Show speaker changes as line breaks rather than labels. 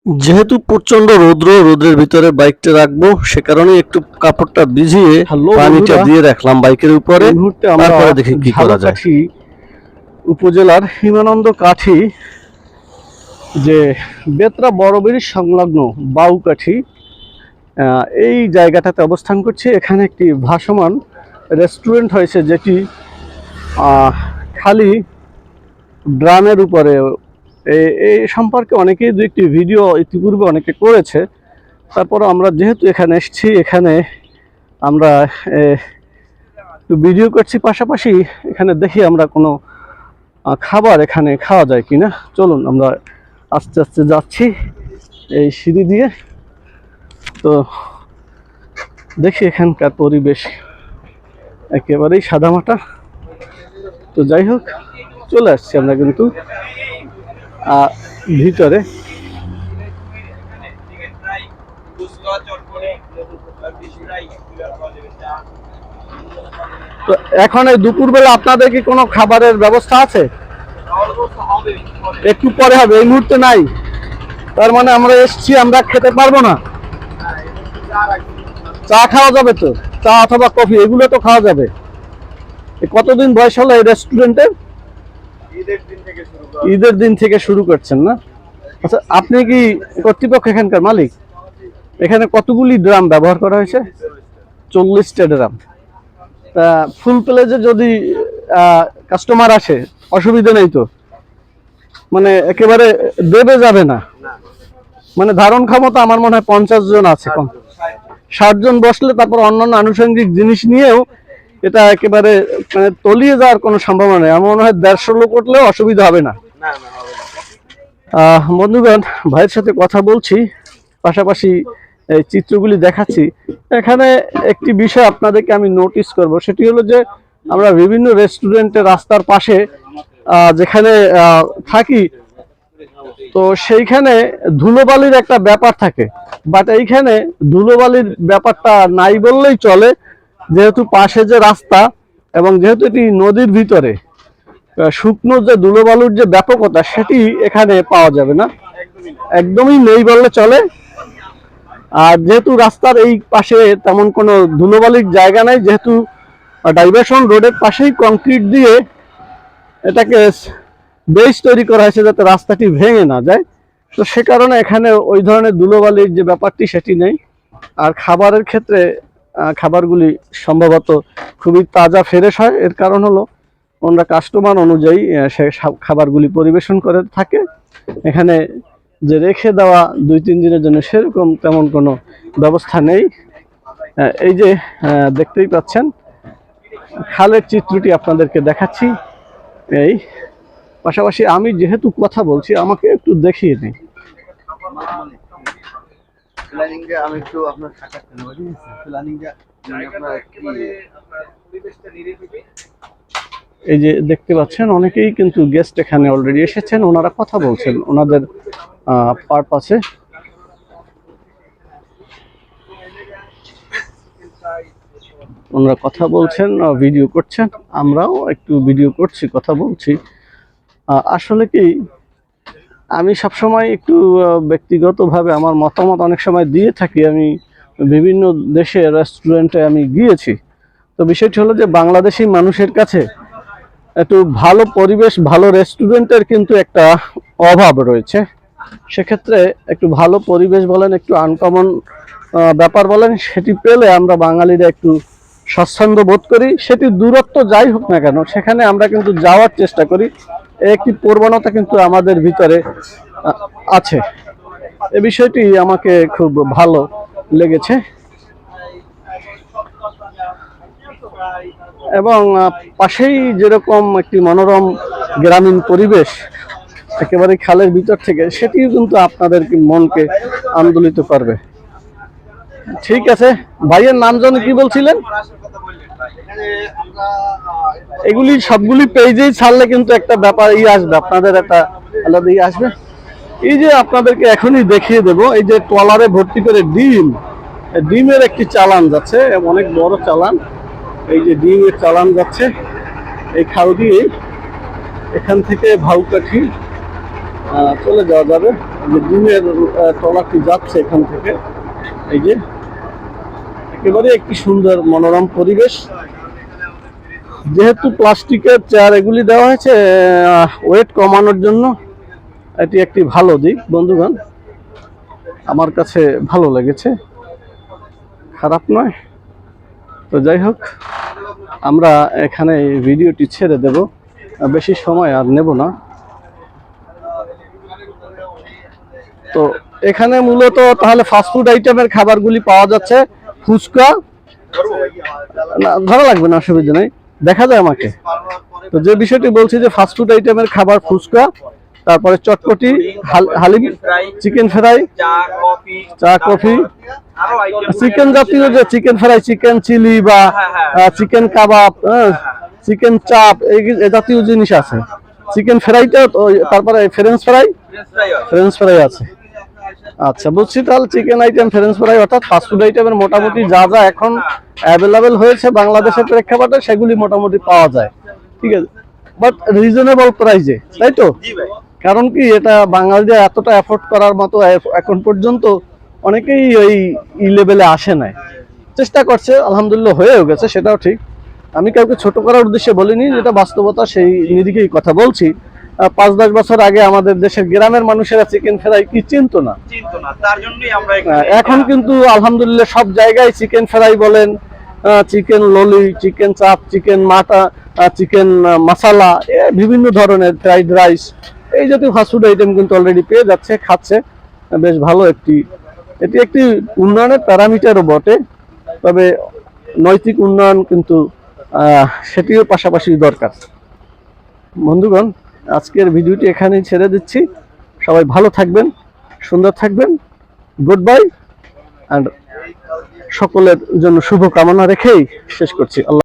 যেহেতু প্রচন্ড রোদ্রের ভিতরে বাইকটা রাখবো, সে কারণে একটু কাপড়টা ভিজিয়ে পানিটা দিয়ে রাখলাম বাইকের উপরে। তারপরে দেখি কি করা যায়।
উপজেলার হিমানন্দ কাঠি যে বেতরা বড় ব্রিজ সংলগ্ন বাউকাঠি, এই জায়গাটাতে অবস্থান করছে। এখানে একটি ভাসমান রেস্টুরেন্ট হয়েছে, যেটি খালি ড্রামের উপরে। এই সম্পর্কে অনেকেই দু একটি ভিডিও ইতিপূর্বে অনেকে করেছে। তারপর আমরা যেহেতু এখানে এসেছি, এখানে আমরা ভিডিও করছি, পাশাপাশি এখানে দেখি আমরা কোনো খাবার এখানে খাওয়া যায় কিনা। চলুন আমরা আস্তে আস্তে যাচ্ছি এই সিঁড়ি দিয়ে। তো দেখি এখানকার পরিবেশ একেবারেই সাদামাটা। তো যাই হোক, চলে আসছি আমরা কিন্তু ভিতরে। তো এখন এই দুপুরবেলা আপনাদের কি কোনো খাবারের ব্যবস্থা আছে? একটু পরে হবে, এই মুহূর্তে নাই। তার মানে আমরা এসছি, আমরা খেতে পারবো না। চা খাওয়া যাবে তো? চা অথবা কফি এগুলো তো খাওয়া যাবে। কতদিন বয়স হলো এই রেস্টুরেন্টে? ঈদের দিন থেকে শুরু করছেন না? আচ্ছা, আপনি কি কর্তৃপক্ষ এখানকার মালিক? এখানে কতগুলি ড্রাম ব্যবহার করা হয়েছে? 40টা ড্রাম। তা ফুল প্লেজে যদি কাস্টমার আসে, অসুবিধা নেই তো? মানে একেবারে দেবে যাবে না? মানে ধারণ ক্ষমতা আমার মনে হয় 50 জন আছে, কম 60 জন বসলে তারপর অন্যান্য আনুষঙ্গিক জিনিস নিয়েও এটা একেবারে মানে তলিয়ে যাওয়ার কোনো সম্ভাবনা নেই। আমার মনে হয় 150 লোক উঠলেও অসুবিধা হবে না। বন্ধুগণ, ভাইয়ের সাথে কথা বলছি, পাশাপাশি এই চিত্রগুলি দেখাচ্ছি। এখানে একটি বিষয় আপনাদেরকে আমি নোটিস করব, সেটি হলো যে আমরা বিভিন্ন রেস্টুরেন্টে রাস্তার পাশে যেখানে থাকি, তো সেইখানে ধুলোবালির একটা ব্যাপার থাকে। বাট এইখানে ধুলোবালির ব্যাপারটা নাই বললেই চলে, যেহেতু পাশে যে রাস্তা এবং যেহেতু এটি নদীর ভিতরে, শুকনো যে ধুলোবালুর যে ব্যাপকতা সেটি এখানে পাওয়া যাবে না, একদমই নেই বললে চলে। আর যেহেতু রাস্তার এই পাশে তেমন কোনো ধুলোবালির জায়গা নাই, যেহেতু ডাইভারশন রোডের পাশেই কংক্রিট দিয়ে এটাকে বেস তৈরি করা হয়েছে যাতে রাস্তাটি ভেঙে না যায়, তো সে কারণে এখানে ওই ধরনের ধুলোবালির যে ব্যাপারটি সেটি নেই। আর খাবারের ক্ষেত্রে খাবারগুলি সম্ভবত খুবই তাজা ফ্রেশ হয়। এর কারণ হলো ওনারা কাস্টমার অনুযায়ী সে খাবারগুলি পরিবেশন করে থাকে। এখানে যে রেখে দেওয়া 2-3 দিনের জন্য সেরকম তেমন কোনো ব্যবস্থা নেই। এই যে দেখতেই পাচ্ছেন, খালের চিত্রটি আপনাদেরকে দেখাচ্ছি। এই পাশাপাশি আমি যেহেতু কথা বলছি, আমাকে একটু দেখিয়ে দিই। আমি একটু আপনার এই যে দেখতে পাচ্ছেন, অনেকেই কিন্তু গেস্ট এখানে অলরেডি এসেছেন, ওনারা কথা বলছেন ওনাদের পারপাসে। ওনারা কথা বলছেন, ভিডিও করছেন, আমরাও একটু ভিডিও করছি, কথা বলছি। আসলে কি, আমি সবসময় একটু ব্যক্তিগতভাবে আমার মতামত অনেক সময় দিয়ে থাকি। আমি বিভিন্ন দেশে রেস্টুরেন্টে আমি গিয়েছি। তো বিষয়টি হলো যে বাংলাদেশি মানুষের কাছে একটু ভালো পরিবেশ, ভালো রেস্টুরেন্টের কিন্তু একটা অভাব রয়েছে। সেক্ষেত্রে একটু ভালো পরিবেশ বলেন, একটু আনকমন ব্যাপার বলেন, সেটি পেলে আমরা বাঙালিরা একটু স্বাচ্ছন্দ্য বোধ করি। সেটি দূরত্ব যাই হোক না কেন, সেখানে আমরা কিন্তু যাওয়ার চেষ্টা করি। একটি প্রবণতা কিন্তু আমাদের ভিতরে আছে। এ বিষয়টি আমাকে খুব ভালো লেগেছে। এবং পাশেই যেরকম একটি মনোরম গ্রামীণ পরিবেশ একেবারে খালের ভিতর থেকে, সেটিও কিন্তু আপনাদের মনকে আন্দোলিত করবে। ঠিক আছে, ভাইয়ের নাম যেন কি বলছিলেন? এগুলি সবগুলি পেজেই ছাড়লে কিন্তু একটা ব্যাপার আসবে, আপনাদের একটা আলাদা আসবে। এই যে আপনাদেরকে এখনই দেখিয়ে দেব, এই যে ট্রলারে ভর্তি করে ডিমের একটি চালান যাচ্ছে, অনেক বড় চালান। এই যে ডিমের চালান যাচ্ছে এই খাল দিয়ে, এখান থেকে ভাউকাঠি চলে যাওয়া যাবে। যে ডিমের ট্রলারটি যাচ্ছে এখান থেকে, এই যে একেবারে একটি সুন্দর মনোরম পরিবেশ। যেহেতু প্লাস্টিকের চেয়ার এগুলি দেওয়া হয়েছে ওয়েট কমানোর জন্য, এটি একটি ভালো দিক বন্ধুগণ, আমার কাছে ভালো লেগেছে, খারাপ নয়। তো যাই হোক, আমরা এখানে ভিডিওটি ছেড়ে দেব, বেশি সময় আর নেব না। তো এখানে মূলত তাহলে ফাস্টফুড আইটেমের খাবারগুলি পাওয়া যাচ্ছে। ফুচকা না ধরা লাগবে না, অসুবিধা নেই, দেখা যায় আমাকে। তো যে বিষয়টি বলছি যে ফাস্টফুড আইটেমের খাবার ফুচকা, তারপরে চটপটি, হালিম, চিকেন ফ্রাই, চা কফি, চিকেন জাতীয় যে চিকেন ফ্রাই, চিকেন চিলি বা চিকেন কাবাব, চিকেন চাপ, এই জাতীয় জিনিস আছে। চিকেন ফ্রাইটা, তারপরে ফ্রেঞ্চ ফ্রাই আছে। আচ্ছা বুঝছি, তাহলে চিকেন আইটেম, ফ্রেঞ্চ ফ্রাই, অর্থাৎ ফাস্টফুড আইটেমের মোটামুটি যা যা এখন অ্যাভেলেবেল হয়েছে বাংলাদেশের প্রেক্ষাপটে সেগুলি মোটামুটি পাওয়া যায়, ঠিক আছে, বাট রিজনেবল প্রাইসে, তাই তো? কারণ কি, এটা বাঙালিদের এতটা এফোর্ড করার মতো এখন পর্যন্ত অনেকেই ওই লেভেলে আসে নাই, চেষ্টা করছে, আলহামদুলিল্লাহ হয়েও গেছে, সেটাও ঠিক। আমি কাউকে ছোট করার উদ্দেশ্যে বলিনি, যেটা বাস্তবতা সেই নিরিখেই কথা বলছি। 5-10 বছর আগে আমাদের দেশের গ্রামের মানুষেরা চিকেন ফ্রাই কি চিনতো না,
তার জন্যই আমরা
এখন কিন্তু আলহামদুলিল্লাহ সব জায়গায় চিকেন ফ্রাই বলেন, চিকেন ললি, চিকেন চাপ, চিকেন মাটা, চিকেন মশালা, বিভিন্ন ধরনের ফ্রাইড রাইস, এই জাতীয় ফাস্টফুড আইটেম কিন্তু অলরেডি পেয়ে যাচ্ছে, খাচ্ছে। বেশ ভালো এটি একটি উন্নয়নের প্যারামিটারও বটে, তবে নৈতিক উন্নয়ন কিন্তু সেটিও পাশাপাশি দরকার। বন্ধুগণ, আজকের ভিডিওটি এখানেই ছেড়ে দিচ্ছি। সবাই ভালো থাকবেন, সুন্দর থাকবেন, গুড বাই, অ্যান্ড সকলের জন্য শুভ কামনা রেখেই শেষ করছি। আল্লাহ।